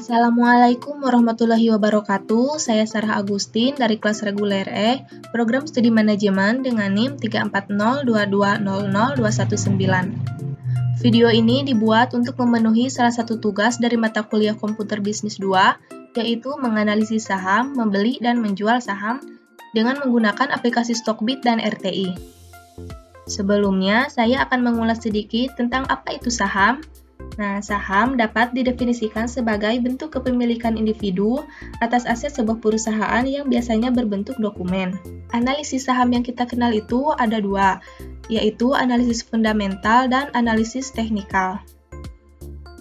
Assalamualaikum warahmatullahi wabarakatuh. Saya Sarah Agustin dari kelas reguler E, program studi manajemen dengan NIM 34022000219. Video ini dibuat untuk memenuhi salah satu tugas dari mata kuliah Komputer Bisnis 2, yaitu menganalisis saham, membeli dan menjual saham dengan menggunakan aplikasi Stockbit dan RTI. Sebelumnya, saya akan mengulas sedikit tentang apa itu saham. Nah, saham dapat didefinisikan sebagai bentuk kepemilikan individu atas aset sebuah perusahaan yang biasanya berbentuk dokumen. Analisis saham yang kita kenal itu ada dua, yaitu analisis fundamental dan analisis teknikal.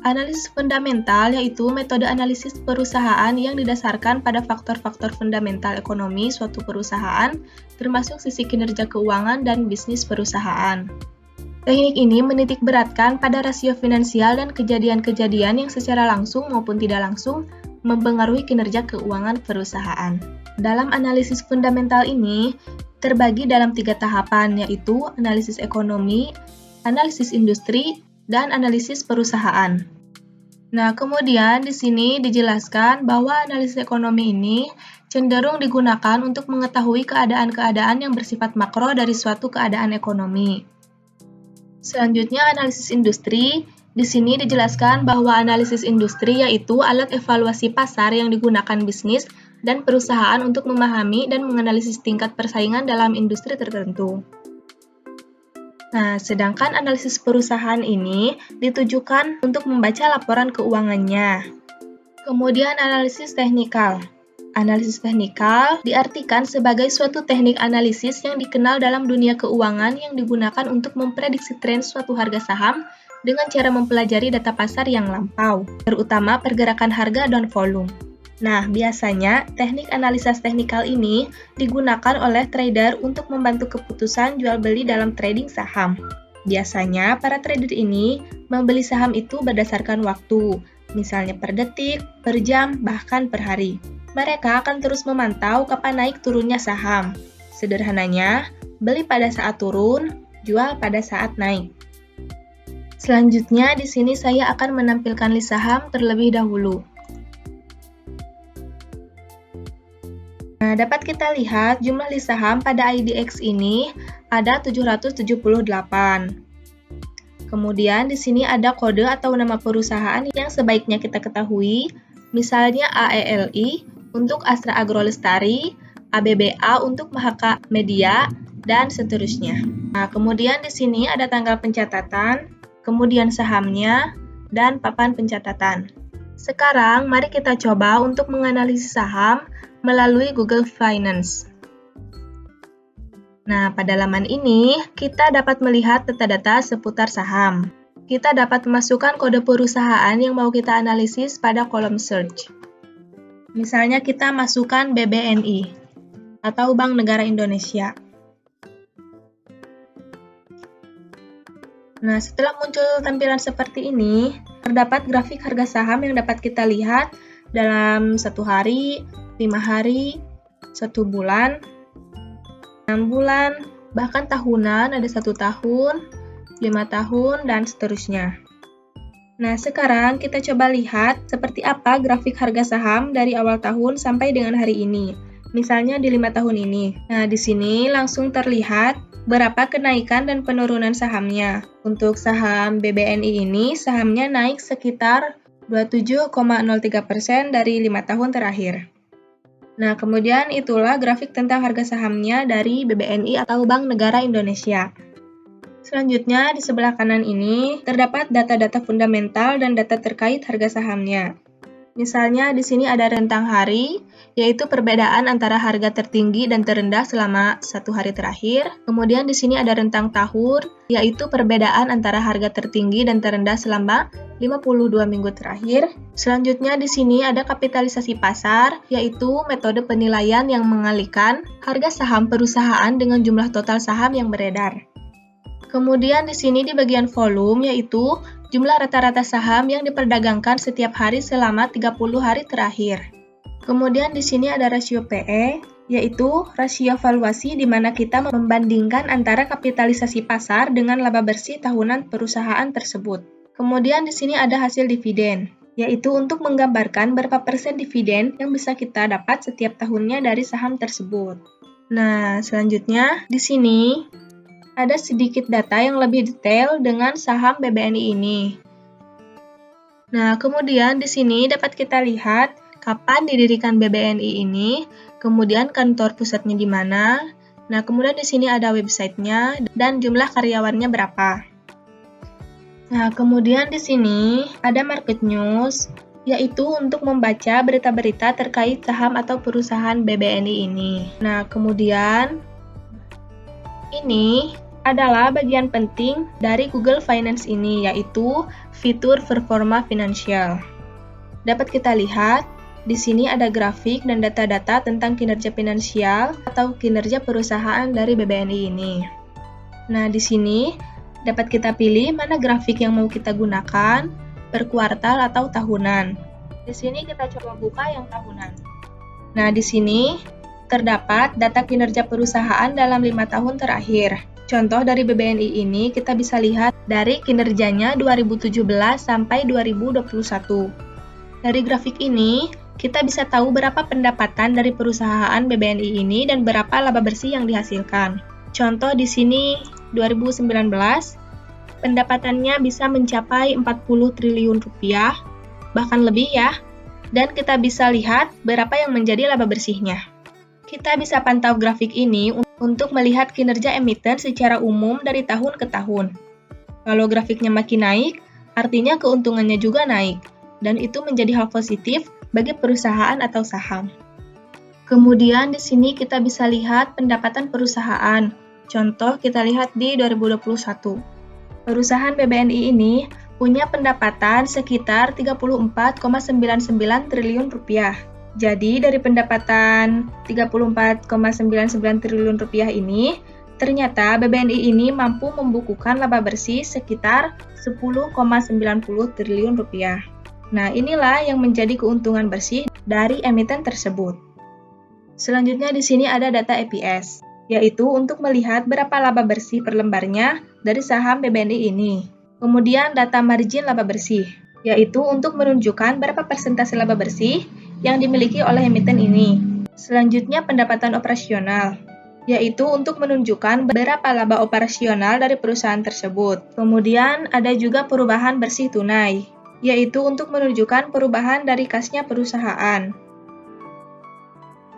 Analisis fundamental yaitu metode analisis perusahaan yang didasarkan pada faktor-faktor fundamental ekonomi suatu perusahaan, termasuk sisi kinerja keuangan dan bisnis perusahaan. Teknik ini menitik beratkan pada rasio finansial dan kejadian-kejadian yang secara langsung maupun tidak langsung mempengaruhi kinerja keuangan perusahaan. Dalam analisis fundamental ini terbagi dalam 3 tahapan, yaitu analisis ekonomi, analisis industri, dan analisis perusahaan. Nah, kemudian di sini dijelaskan bahwa analisis ekonomi ini cenderung digunakan untuk mengetahui keadaan-keadaan yang bersifat makro dari suatu keadaan ekonomi. Selanjutnya, analisis industri. Di sini dijelaskan bahwa analisis industri yaitu alat evaluasi pasar yang digunakan bisnis dan perusahaan untuk memahami dan menganalisis tingkat persaingan dalam industri tertentu. Nah, sedangkan analisis perusahaan ini ditujukan untuk membaca laporan keuangannya. Kemudian, analisis teknikal. Analisis teknikal diartikan sebagai suatu teknik analisis yang dikenal dalam dunia keuangan yang digunakan untuk memprediksi tren suatu harga saham dengan cara mempelajari data pasar yang lampau, terutama pergerakan harga dan volume. Nah, biasanya teknik analisis teknikal ini digunakan oleh trader untuk membantu keputusan jual beli dalam trading saham. Biasanya, para trader ini membeli saham itu berdasarkan waktu, misalnya per detik, per jam, bahkan per hari. Mereka akan terus memantau kapan naik turunnya saham. Sederhananya, beli pada saat turun, jual pada saat naik. Selanjutnya, di sini saya akan menampilkan list saham terlebih dahulu. Nah, dapat kita lihat jumlah list saham pada IDX ini ada 778. Kemudian di sini ada kode atau nama perusahaan yang sebaiknya kita ketahui, misalnya AELI untuk Astra Agro Lestari, ABBA untuk Mahaka Media, dan seterusnya. Nah, kemudian di sini ada tanggal pencatatan, kemudian sahamnya, dan papan pencatatan. Sekarang, mari kita coba untuk menganalisis saham melalui Google Finance. Nah, pada laman ini, kita dapat melihat data-data seputar saham. Kita dapat memasukkan kode perusahaan yang mau kita analisis pada kolom search. Misalnya kita masukkan BBNI atau Bank Negara Indonesia. Nah, setelah muncul tampilan seperti ini, terdapat grafik harga saham yang dapat kita lihat dalam 1 hari, 5 hari, 1 bulan, 6 bulan, bahkan tahunan, ada 1 tahun, 5 tahun, dan seterusnya. Nah, sekarang kita coba lihat seperti apa grafik harga saham dari awal tahun sampai dengan hari ini. Misalnya di 5 tahun ini. Nah, di sini langsung terlihat berapa kenaikan dan penurunan sahamnya. Untuk saham BBNI ini, sahamnya naik sekitar 27,03% dari 5 tahun terakhir. Nah, kemudian itulah grafik tentang harga sahamnya dari BBNI atau Bank Negara Indonesia. Selanjutnya, di sebelah kanan ini terdapat data-data fundamental dan data terkait harga sahamnya. Misalnya, di sini ada rentang hari, yaitu perbedaan antara harga tertinggi dan terendah selama 1 hari terakhir. Kemudian di sini ada rentang tahun, yaitu perbedaan antara harga tertinggi dan terendah selama 52 minggu terakhir. Selanjutnya di sini ada kapitalisasi pasar, yaitu metode penilaian yang mengalihkan harga saham perusahaan dengan jumlah total saham yang beredar. Kemudian di sini di bagian volume, yaitu jumlah rata-rata saham yang diperdagangkan setiap hari selama 30 hari terakhir. Kemudian di sini ada rasio PE, yaitu rasio valuasi di mana kita membandingkan antara kapitalisasi pasar dengan laba bersih tahunan perusahaan tersebut. Kemudian di sini ada hasil dividen. yaitu untuk menggambarkan berapa persen dividen yang bisa kita dapat setiap tahunnya dari saham tersebut. Nah, selanjutnya di sini ada sedikit data yang lebih detail dengan saham BBNI ini. Nah, kemudian di sini dapat kita lihat kapan didirikan BBNI ini, kemudian kantor pusatnya di mana. Nah, kemudian di sini ada websitenya dan jumlah karyawannya berapa. Nah, kemudian di sini ada market news, yaitu untuk membaca berita-berita terkait saham atau perusahaan BBNI ini. Nah, kemudian ini adalah bagian penting dari Google Finance ini, yaitu fitur performa finansial. Dapat kita lihat, di sini ada grafik dan data-data tentang kinerja finansial atau kinerja perusahaan dari BBNI ini. Nah, di sini dapat kita pilih mana grafik yang mau kita gunakan, per kuartal atau tahunan. Di sini kita coba buka yang tahunan. Nah, di sini terdapat data kinerja perusahaan dalam 5 tahun terakhir. Contoh dari BBNI ini kita bisa lihat dari kinerjanya 2017 sampai 2021. Dari grafik ini, kita bisa tahu berapa pendapatan dari perusahaan BBNI ini dan berapa laba bersih yang dihasilkan. Contoh di sini 2019, pendapatannya bisa mencapai 40 triliun rupiah, bahkan lebih ya. Dan kita bisa lihat berapa yang menjadi laba bersihnya. Kita bisa pantau grafik ini untuk melihat kinerja emiten secara umum dari tahun ke tahun. Kalau grafiknya makin naik, artinya keuntungannya juga naik, dan itu menjadi hal positif bagi perusahaan atau saham. Kemudian di sini kita bisa lihat pendapatan perusahaan. Contoh kita lihat di 2021. Perusahaan BBNI ini punya pendapatan sekitar 34,99 triliun rupiah. Jadi dari pendapatan 34,99 triliun rupiah ini, ternyata BBNI ini mampu membukukan laba bersih sekitar 10,90 triliun rupiah. Nah, inilah yang menjadi keuntungan bersih dari emiten tersebut. Selanjutnya di sini ada data EPS, yaitu untuk melihat berapa laba bersih per lembarnya dari saham BBNI ini. Kemudian data margin laba bersih, yaitu untuk menunjukkan berapa persentase laba bersih yang dimiliki oleh emiten ini. Selanjutnya pendapatan operasional, yaitu untuk menunjukkan berapa laba operasional dari perusahaan tersebut. Kemudian ada juga perubahan bersih tunai, yaitu untuk menunjukkan perubahan dari kasnya perusahaan.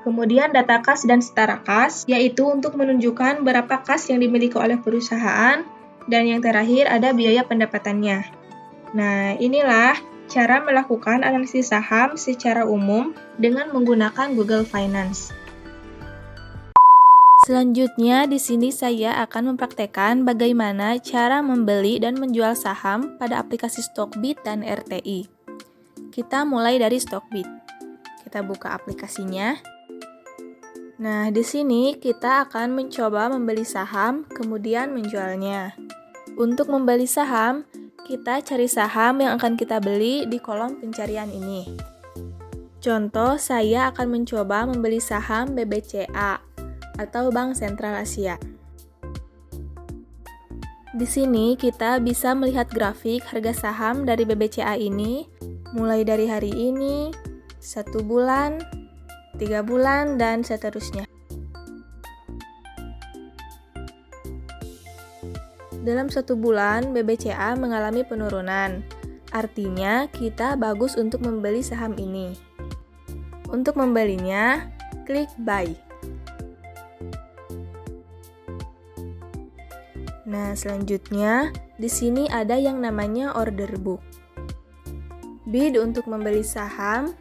Kemudian data kas dan setara kas, yaitu untuk menunjukkan berapa kas yang dimiliki oleh perusahaan, dan yang terakhir ada biaya pendapatannya. Nah, inilah cara melakukan analisis saham secara umum dengan menggunakan Google Finance. Selanjutnya, di sini saya akan mempraktekkan bagaimana cara membeli dan menjual saham pada aplikasi Stockbit dan RTI. Kita mulai dari Stockbit. Kita buka aplikasinya. Nah, di sini kita akan mencoba membeli saham, kemudian menjualnya. Untuk membeli saham, kita cari saham yang akan kita beli di kolom pencarian ini. Contoh, saya akan mencoba membeli saham BBCA atau Bank Sentral Asia. Di sini kita bisa melihat grafik harga saham dari BBCA ini, mulai dari hari ini, 1 bulan, 3 bulan, dan seterusnya. Dalam 1 bulan, BBCA mengalami penurunan. Artinya, kita bagus untuk membeli saham ini. Untuk membelinya, klik buy. Nah, selanjutnya, di sini ada yang namanya order book. Bid untuk membeli saham,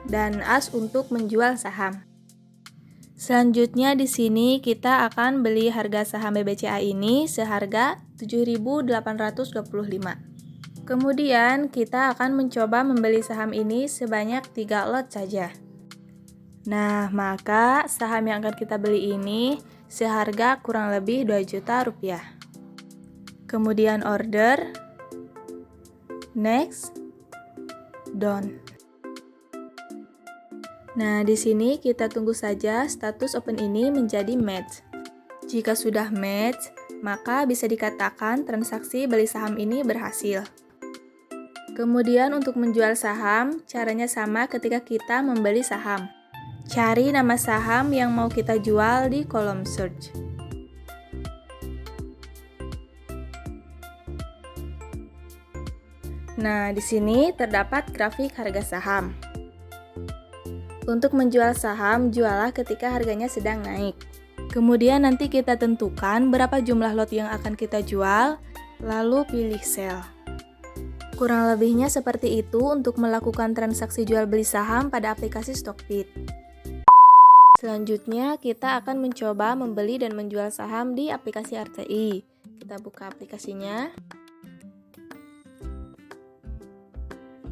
dan as untuk menjual saham. Selanjutnya di sini kita akan beli harga saham BBCA ini seharga 7.825. Kemudian kita akan mencoba membeli saham ini sebanyak 3 lot saja. Nah, maka saham yang akan kita beli ini seharga kurang lebih 2 juta rupiah. Kemudian order, next, done. Nah, di sini kita tunggu saja status open ini menjadi match. Jika sudah match, maka bisa dikatakan transaksi beli saham ini berhasil. Kemudian untuk menjual saham, caranya sama ketika kita membeli saham. Cari nama saham yang mau kita jual di kolom search. Nah, di sini terdapat grafik harga saham. Untuk menjual saham, jualah ketika harganya sedang naik. Kemudian nanti kita tentukan berapa jumlah lot yang akan kita jual, lalu pilih sell. Kurang lebihnya seperti itu untuk melakukan transaksi jual beli saham pada aplikasi Stockbit. Selanjutnya, kita akan mencoba membeli dan menjual saham di aplikasi RTI. Kita buka aplikasinya.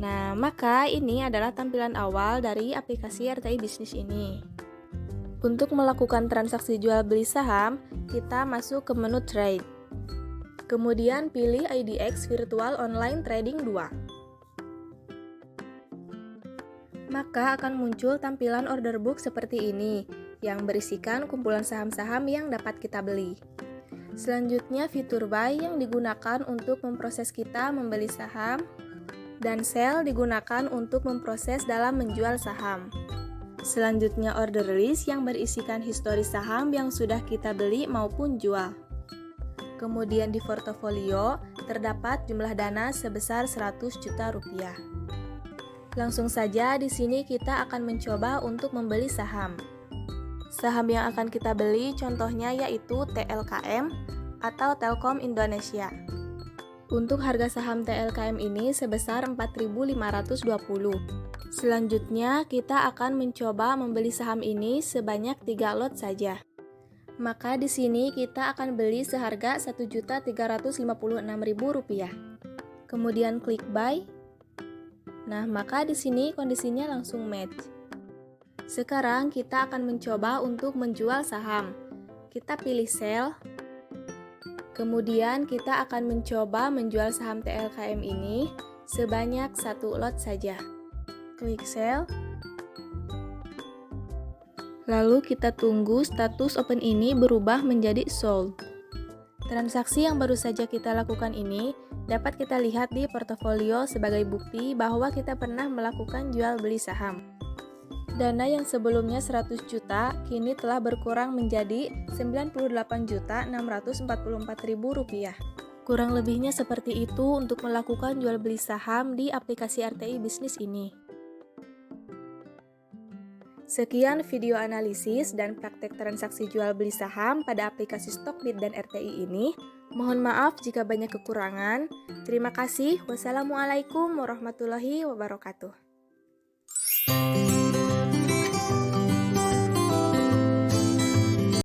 Nah, maka ini adalah tampilan awal dari aplikasi RTI Bisnis ini. Untuk melakukan transaksi jual beli saham, kita masuk ke menu Trade. Kemudian pilih IDX Virtual Online Trading 2. Maka akan muncul tampilan order book seperti ini, yang berisikan kumpulan saham-saham yang dapat kita beli. Selanjutnya fitur buy yang digunakan untuk memproses kita membeli saham, dan sell digunakan untuk memproses dalam menjual saham. Selanjutnya order list yang berisikan histori saham yang sudah kita beli maupun jual. Kemudian di portofolio terdapat jumlah dana sebesar 100 juta rupiah. Langsung saja di sini kita akan mencoba untuk membeli saham. Saham yang akan kita beli contohnya yaitu TLKM atau Telkom Indonesia. Untuk harga saham TLKM ini sebesar 4.520. Selanjutnya kita akan mencoba membeli saham ini sebanyak 3 lot saja. Maka di sini kita akan beli seharga Rp1.356.000. Kemudian klik buy. Nah, maka di sini kondisinya langsung match. Sekarang kita akan mencoba untuk menjual saham. Kita pilih sell. Kemudian kita akan mencoba menjual saham TLKM ini sebanyak 1 lot saja. Klik sell. Lalu kita tunggu status open ini berubah menjadi sold. Transaksi yang baru saja kita lakukan ini dapat kita lihat di portofolio sebagai bukti bahwa kita pernah melakukan jual beli saham. Dana yang sebelumnya 100 juta kini telah berkurang menjadi Rp98.644.000. Kurang lebihnya seperti itu untuk melakukan jual beli saham di aplikasi RTI Bisnis ini. Sekian video analisis dan praktek transaksi jual beli saham pada aplikasi Stockbit dan RTI ini. Mohon maaf jika banyak kekurangan. Terima kasih. Wassalamualaikum warahmatullahi wabarakatuh.